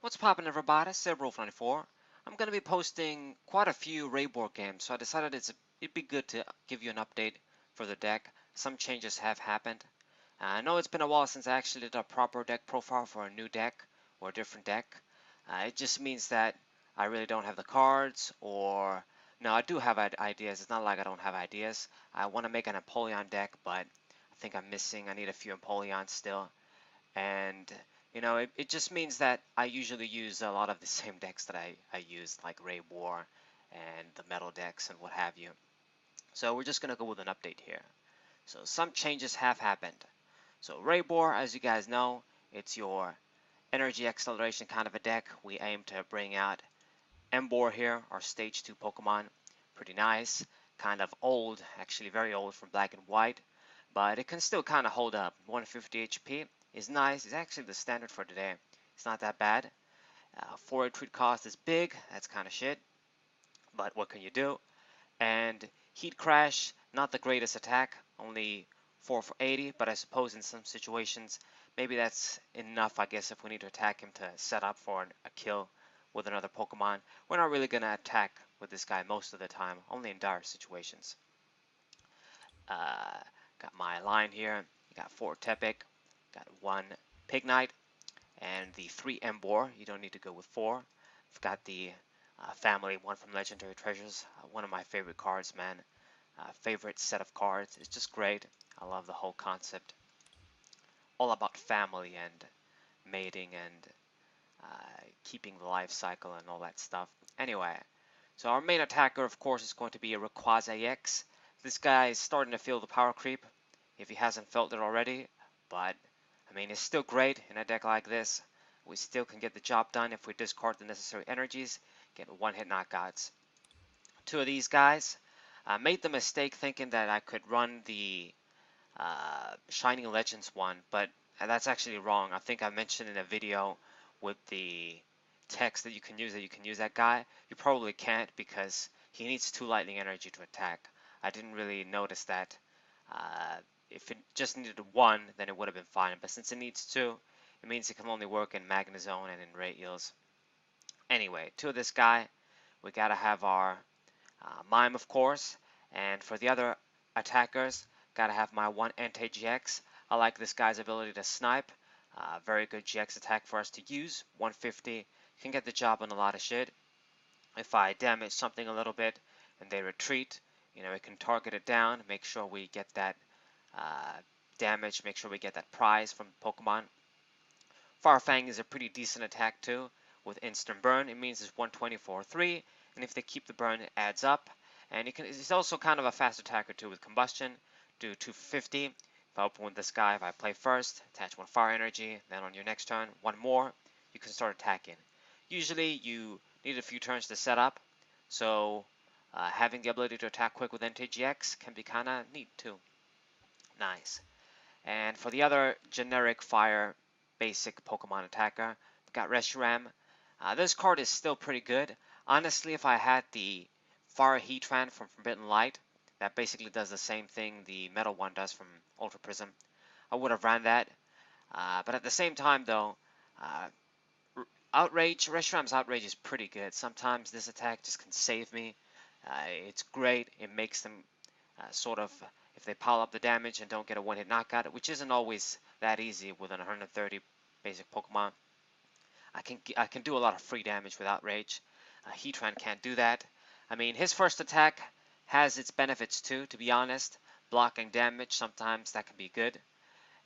What's poppin', everybody? Rayboar94. I'm going to be posting quite a few Rayboar games, so I decided it'd be good to give you an update for the deck. Some changes have happened. I know it's been a while since I actually did a proper deck profile for a new deck or a different deck. It just means that I really don't have the cards, or no, I do have ideas. It's not like I don't have ideas. I want to make an Empoleon deck, but I think I'm missing. I need a few Empoleons still. And it just means that I usually use a lot of the same decks that I use, like Rayboar and the metal decks and what have you. So we're just going to go with an update here. So some changes have happened. So Rayboar, as you guys know, it's your energy acceleration kind of a deck. We aim to bring out Embor here, our stage 2 Pokemon. Pretty nice. Kind of old, actually very old from Black and White, but it can still kind of hold up. 150 HP is nice. It's actually the standard for today. It's not that bad. 4 retreat cost is big. That's kind of shit, but what can you do? And Heat Crash, not the greatest attack, only 4 for 80, but I suppose in some situations maybe that's enough, I guess, if we need to attack him to set up for a kill with another Pokemon. We're not really going to attack with this guy most of the time, only in dire situations. Uh, got my line here. You got 4 Tepic, got 1 Pignite, and the 3 Embor. You don't need to go with 4. I've got the family, one from Legendary Treasures. One of my favorite cards, man. Favorite set of cards. It's just great. I love the whole concept. All about family and mating and keeping the life cycle and all that stuff. Anyway, so our main attacker, of course, is going to be a Rayquaza EX. This guy is starting to feel the power creep, if he hasn't felt it already, but I mean, it's still great in a deck like this. We still can get the job done if we discard the necessary energies, get one-hit knockouts. 2 of these guys, I made the mistake thinking that I could run the Shining Legends one, but that's actually wrong. I think I mentioned in a video with the text that you can use that guy. You probably can't because he needs 2 lightning energy to attack. I didn't really notice that. Uh, if it just needed 1, then it would have been fine. But since it needs 2, it means it can only work in Magnezone and in Ray Eels. Anyway, to this guy, we gotta have our Mime, of course. And for the other attackers, gotta have my 1 anti-GX. I like this guy's ability to snipe. Very good GX attack for us to use. 150 can get the job on a lot of shit. If I damage something a little bit and they retreat, it can target it down, make sure we get that uh, damage, make sure we get that prize from Pokemon. Farfang is a pretty decent attack too, with instant burn. It means it's 124-3, and if they keep the burn, it adds up. And it's also kind of a fast attacker too with combustion. Do 250. If I open with this guy, if I play first, attach 1 fire energy, then on your next turn, 1 more, you can start attacking. Usually you need a few turns to set up, so having the ability to attack quick with NTGX can be kind of neat too. Nice. And for the other generic fire basic Pokemon attacker, we've got Reshiram. This card is still pretty good. Honestly, if I had the Fire Heatran from Forbidden Light, that basically does the same thing the metal one does from Ultra Prism, I would have ran that. But at the same time, though, uh, Reshiram's Outrage is pretty good. Sometimes this attack just can save me. It's great. It makes them sort of, if they pile up the damage and don't get a one-hit knockout, which isn't always that easy with an 130 basic Pokemon. I can do a lot of free damage with Outrage. Heatran can't do that. I mean, his first attack has its benefits too, to be honest. Blocking damage, sometimes that can be good.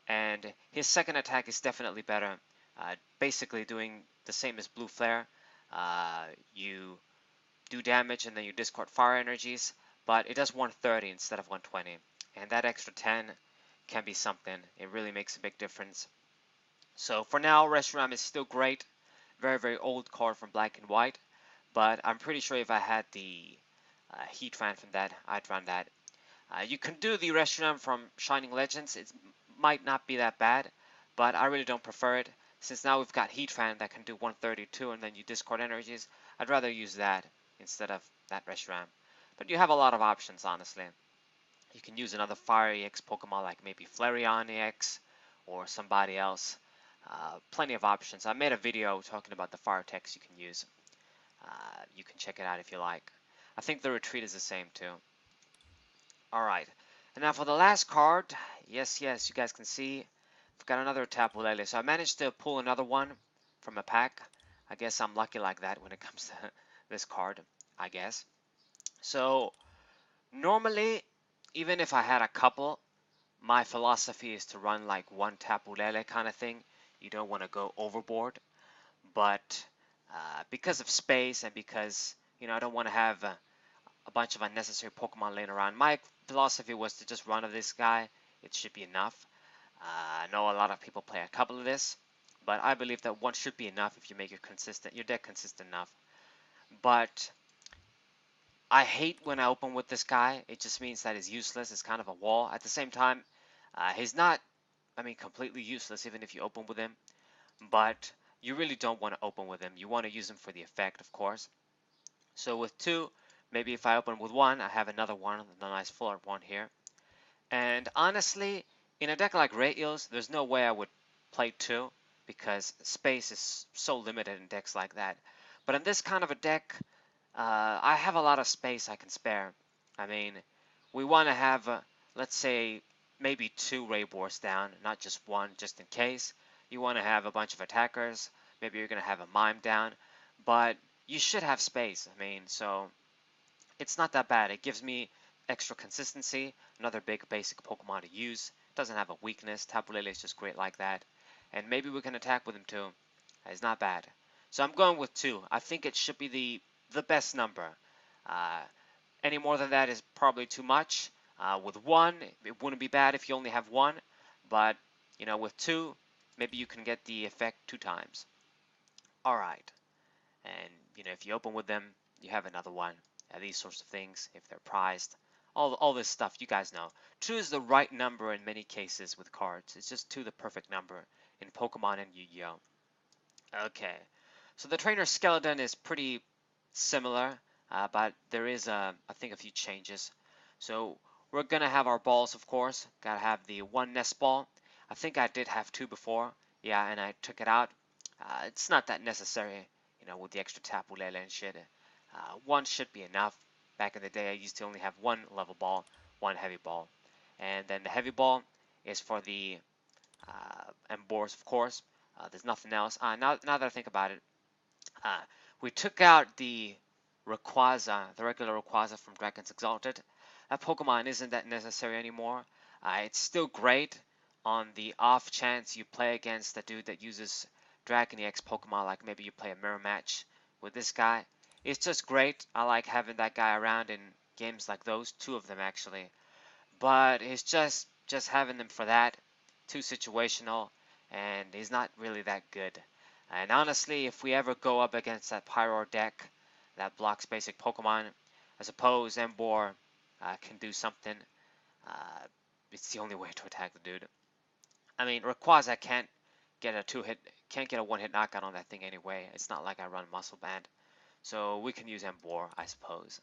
And his second attack is definitely better. Basically doing the same as Blue Flare. You do damage and then you discard fire energies, but it does 130 instead of 120. And that extra 10 can be something. It really makes a big difference. So for now, Reshiram is still great. Very, very old card from Black and White. But I'm pretty sure if I had the Heatran from that, I'd run that. You can do the Reshiram from Shining Legends. It might not be that bad, but I really don't prefer it. Since now we've got Heatran that can do 132 and then you discard energies, I'd rather use that instead of that Reshiram. But you have a lot of options, honestly. You can use another Fire EX Pokemon like maybe Flareon EX or somebody else. Plenty of options. I made a video talking about the fire techs you can use. You can check it out if you like. I think the retreat is the same too. Alright, and now for the last card, yes, you guys can see, I've got another Tapu Lele. So I managed to pull another one from a pack. I guess I'm lucky like that when it comes to this card, I guess. So normally, even if I had a couple, my philosophy is to run like one Tapu Lele kind of thing. You don't want to go overboard, but because of space and because I don't want to have a bunch of unnecessary Pokemon laying around. My philosophy was to just run of this guy. It should be enough. I know a lot of people play a couple of this, but I believe that one should be enough if you make your deck consistent enough. But I hate when I open with this guy. It just means that he's useless. It's kind of a wall. At the same time, he's not, completely useless even if you open with him. But you really don't want to open with him. You want to use him for the effect, of course. So with two, maybe if I open with one, I have another one, a nice full art one here. And honestly, in a deck like Ray Eels, there's no way I would play two because space is so limited in decks like that. But in this kind of a deck, I have a lot of space I can spare. I mean, we want to have, let's say, maybe two Rayboars down, not just one, just in case. You want to have a bunch of attackers. Maybe you're going to have a mime down. But you should have space. So it's not that bad. It gives me extra consistency. Another big basic Pokemon to use. Doesn't have a weakness. Tapu Lele is just great like that. And maybe we can attack with him too. It's not bad. So I'm going with two. I think it should be the best number. Uh, any more than that is probably too much. With one, it wouldn't be bad if you only have one. But, with two, maybe you can get the effect 2 times. Alright. And, if you open with them, you have another one. These sorts of things, if they're prized. All this stuff, you guys know. 2 is the right number in many cases with cards. It's just 2 the perfect number in Pokemon and Yu-Gi-Oh! Okay, so the trainer skeleton is pretty similar, but there is, I think, a few changes. So we're gonna have our balls, of course. Gotta have the one nest ball. I think I did have 2 before. Yeah, and I took it out. It's not that necessary, with the extra Tapu Lele and shit. One should be enough. Back in the day, I used to only have one level ball, one heavy ball. And then the heavy ball is for the Emboars, of course. There's nothing else. Now that I think about it, uh, we took out the Rayquaza, the regular Rayquaza from Dragon's Exalted. That Pokemon isn't that necessary anymore. It's still great on the off chance you play against a dude that uses Dragon EX Pokemon, like maybe you play a mirror match with this guy. It's just great. I like having that guy around in games like those, 2 of them actually. But it's just having them for that, too situational, and he's not really that good. And honestly, if we ever go up against that Pyro deck that blocks basic Pokemon, I suppose Emboar can do something. Uh, it's the only way to attack the dude. Rayquaza can't get a one-hit knockout on that thing anyway. It's not like I run Muscle Band, so we can use Emboar, I suppose.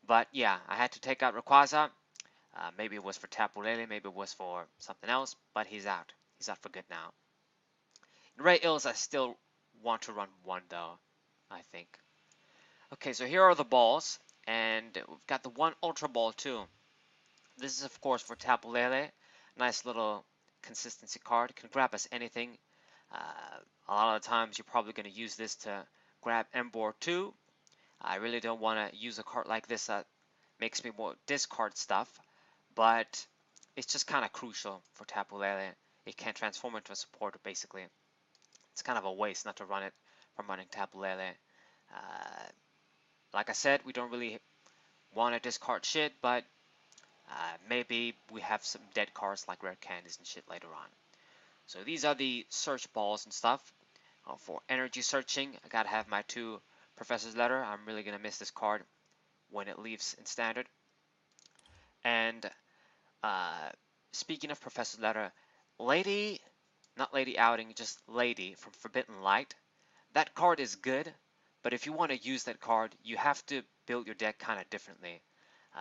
But yeah, I had to take out Rayquaza. Maybe it was for Tapu Lele, maybe it was for something else, but he's out. He's out for good now. In Ray Ills, I still want to run one though, I think. Okay, so here are the balls, and we've got the one Ultra Ball too. This is of course for Tapu Lele. Nice little consistency card. Can grab us anything. A lot of the times you're probably going to use this to grab Emboar too. I really don't want to use a card like this that makes me more discard stuff, but it's just kind of crucial for Tapu Lele. It can transform into a supporter basically. It's kind of a waste not to run it from running Tapu Lele. Uh, like I said, we don't really want to discard shit, but maybe we have some dead cards like rare candies and shit later on. So these are the search balls and stuff. For energy searching, I gotta have my 2 Professor's Letter. I'm really gonna miss this card when it leaves in standard. And speaking of Professor's Letter, not Lady Outing, just Lady from Forbidden Light. That card is good, but if you want to use that card, you have to build your deck kind of differently.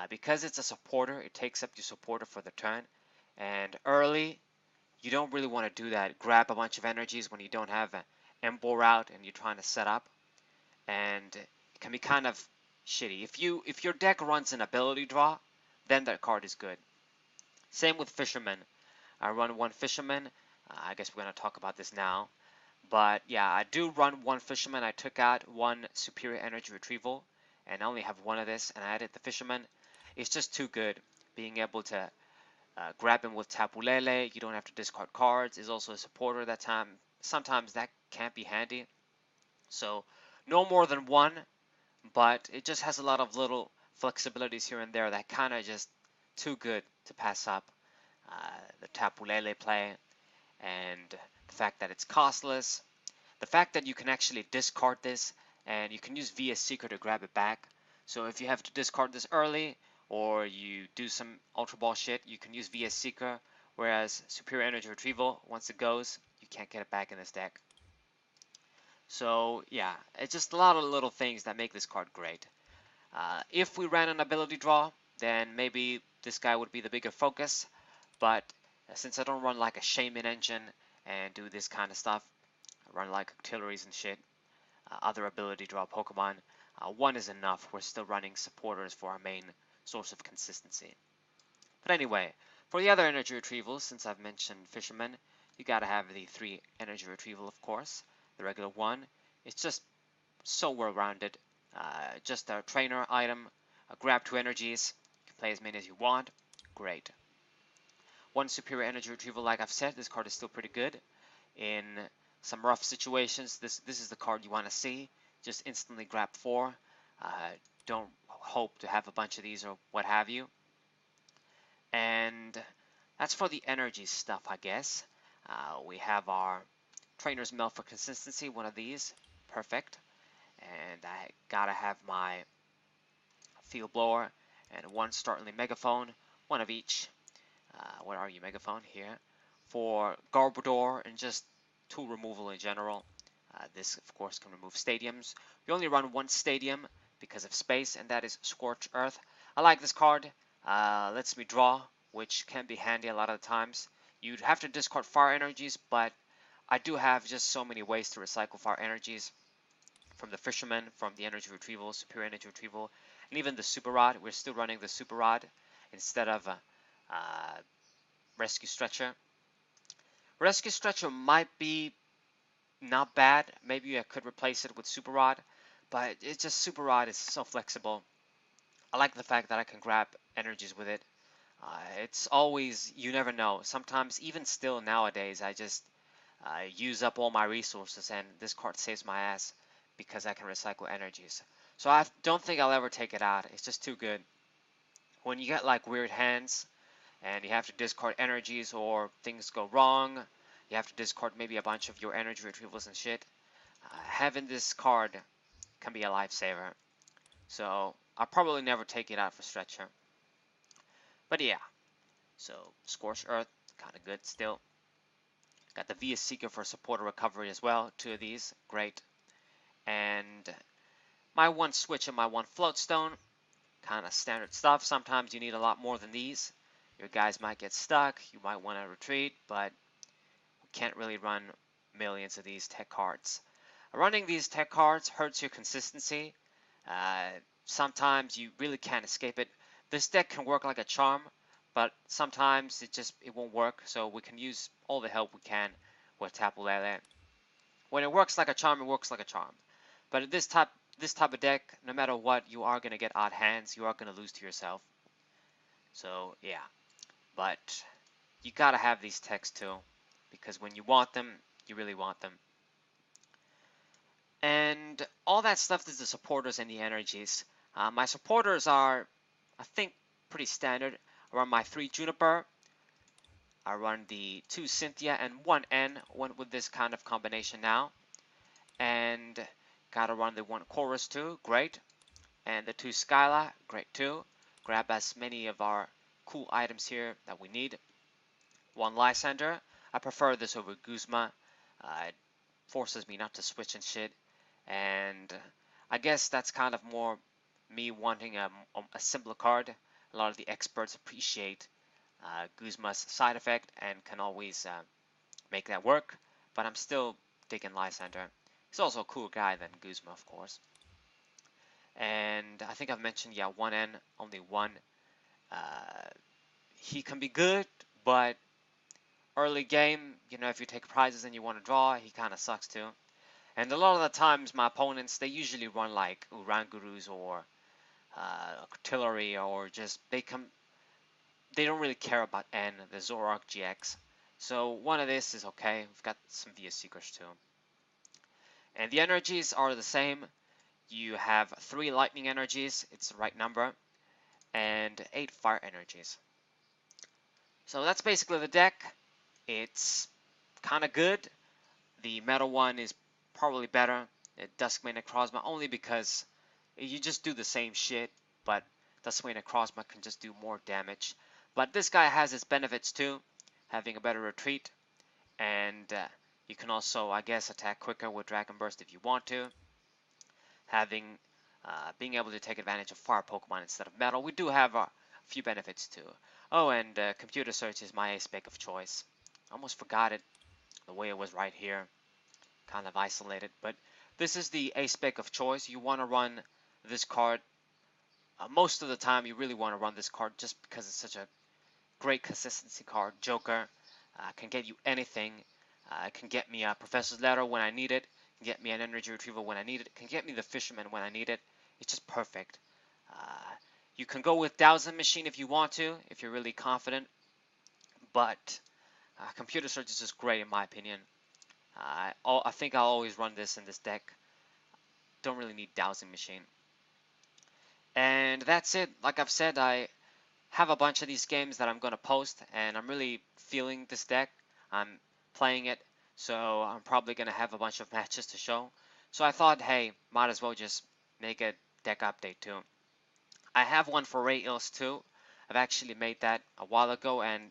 Because it's a supporter, it takes up your supporter for the turn, and early, you don't really want to do that. Grab a bunch of energies when you don't have an Emboar out and you're trying to set up, and it can be kind of shitty. If your deck runs an ability draw, then that card is good. Same with Fisherman. I run one Fisherman. I guess we're going to talk about this now. But yeah, I do run one Fisherman. I took out one Superior Energy Retrieval, and I only have one of this, and I added the Fisherman. It's just too good. Being able to grab him with Tapu Lele, you don't have to discard cards. Is also a supporter that time. Sometimes that can't be handy. So no more than one, but it just has a lot of little flexibilities here and there that kind of just too good to pass up. The Tapu Lele play, and the fact that it's costless, the fact that you can actually discard this and you can use VS Seeker to grab it back. So if you have to discard this early or you do some Ultra Ball shit, you can use VS Seeker, whereas Superior Energy Retrieval, once it goes, you can't get it back in this deck. So yeah, it's just a lot of little things that make this card great. If we ran an ability draw, then maybe this guy would be the bigger focus, but since I don't run like a Shaman engine and do this kind of stuff, I run like auxiliaries and shit, other ability draw Pokemon, one is enough. We're still running supporters for our main source of consistency. But anyway, for the other energy retrievals, since I've mentioned Fisherman, you gotta have the 3 energy retrieval, of course. The regular one, it's just so well-rounded. Just a trainer item, grab 2 energies, you can play as many as you want, great. One superior energy retrieval, like I've said, this card is still pretty good. In some rough situations, this is the card you want to see. Just instantly grab 4. Don't hope to have a bunch of these or what have you. And that's for the energy stuff, I guess. We have our Trainer's Mail for consistency, one of these, perfect. And I gotta have my Field Blower and one Startling Megaphone, one of each. Where are you, Megaphone? Here. For Garbodor and just tool removal in general. This, of course, can remove stadiums. We only run one stadium because of space, and that is Scorch Earth. I like this card. Lets me draw, which can be handy a lot of the times. You'd have to discard fire energies, but I do have just so many ways to recycle fire energies. From the Fisherman, from the Energy Retrieval, Superior Energy Retrieval, and even the Super Rod. We're still running the Super Rod instead of Rescue Stretcher. Rescue Stretcher might be not bad. Maybe I could replace it with Super Rod, but it's just Super Rod is so flexible. I like the fact that I can grab energies with it. It's always, you never know. Sometimes, even still nowadays, I just use up all my resources, and this card saves my ass because I can recycle energies. So I don't think I'll ever take it out. It's just too good. When you get like weird hands and you have to discard energies or things go wrong, you have to discard maybe a bunch of your energy retrievals and shit, having this card can be a lifesaver. So I'll probably never take it out for Stretcher. But yeah, so Scorched Earth, kind of good still. Got the VS Seeker for supporter recovery as well, 2 of these, great. And my one switch and my one float stone, kind of standard stuff. Sometimes you need a lot more than these. Your guys might get stuck, you might want to retreat, but we can't really run millions of these tech cards. Running these tech cards hurts your consistency. Sometimes you really can't escape it. This deck can work like a charm, but sometimes it won't work, so we can use all the help we can with Tapu Lele. When it works like a charm, it works like a charm. But this type of deck, no matter what, you are gonna get odd hands. You are gonna lose to yourself. So yeah, but you gotta have these techs too, because when you want them, you really want them. And all that stuff is the supporters and the energies. My supporters are, I think, pretty standard. I run my 3 Juniper. I run the 2 Cynthia and 1 N. Went with this kind of combination now. And gotta run the 1 Chorus too, great. And the 2 Skyla, great too. Grab as many of our cool items here that we need. 1 Lysander. I prefer this over Guzma. It forces me not to switch and shit. And I guess that's kind of more me wanting a simpler card. A lot of the experts appreciate Guzma's side effect and can always make that work, but I'm still digging Lysander. He's also a cooler guy than Guzma, of course. And I think I've mentioned, yeah, 1N, only one. Uh, he can be good, but early game, if you take prizes and you want to draw, he kind of sucks too. And a lot of the times, my opponents, they usually run like Urangurus or Artillery, or just they don't really care about N, the Zoroark GX. So one of this is okay. We've got some VS Seekers too. And the energies are the same. You have 3 lightning energies, it's the right number, and 8 fire energies. So that's basically the deck. It's kind of good. The metal one is probably better. Duskmane Necrozma, only because you just do the same shit, but Duskmane Necrozma can just do more damage. But this guy has its benefits too, having a better retreat, and you can also, I guess, attack quicker with Dragon Burst if you want to. Having being able to take advantage of fire Pokemon instead of metal. We do have a few benefits too. Oh, and computer search is my ace pick of choice. Almost forgot it the way it was right here, kind of isolated. But this is the ace pick of choice. You want to run this card. Most of the time, you really want to run this card just because it's such a great consistency card. Joker can get you anything. Can get me a Professor's Letter when I need it. Can get me an Energy Retrieval when I need it. Can get me the Fisherman when I need it. It's just perfect. You can go with Dowsing Machine if you want to, if you're really confident. But Computer Search is just great in my opinion. I think I'll always run this in this deck. Don't really need Dowsing Machine. And that's it. Like I've said, I have a bunch of these games that I'm going to post, and I'm really feeling this deck. I'm playing it, so I'm probably going to have a bunch of matches to show. So I thought, hey, might as well just make a deck update too. I have one for Ray Ills too. I've actually made that a while ago and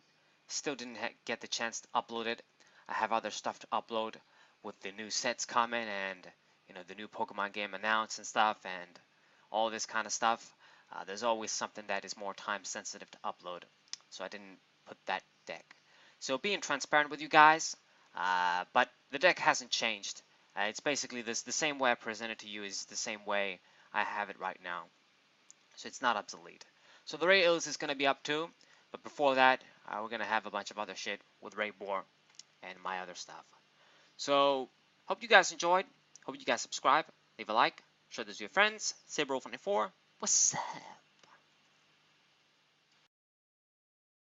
still didn't get the chance to upload it. I have other stuff to upload with the new sets coming and the new Pokemon game announced and stuff and all this kind of stuff. There's always something that is more time sensitive to upload, so I didn't put that deck. So being transparent with you guys, but the deck hasn't changed. It's basically the same way I present it to you is the same way I have it right now. So it's not obsolete. So the Ray Ills is going to be up too, but before that, we're going to have a bunch of other shit with Rayboar and my other stuff. So hope you guys enjoyed. Hope you guys subscribe, leave a like, share this with your friends. Saber24, what's up?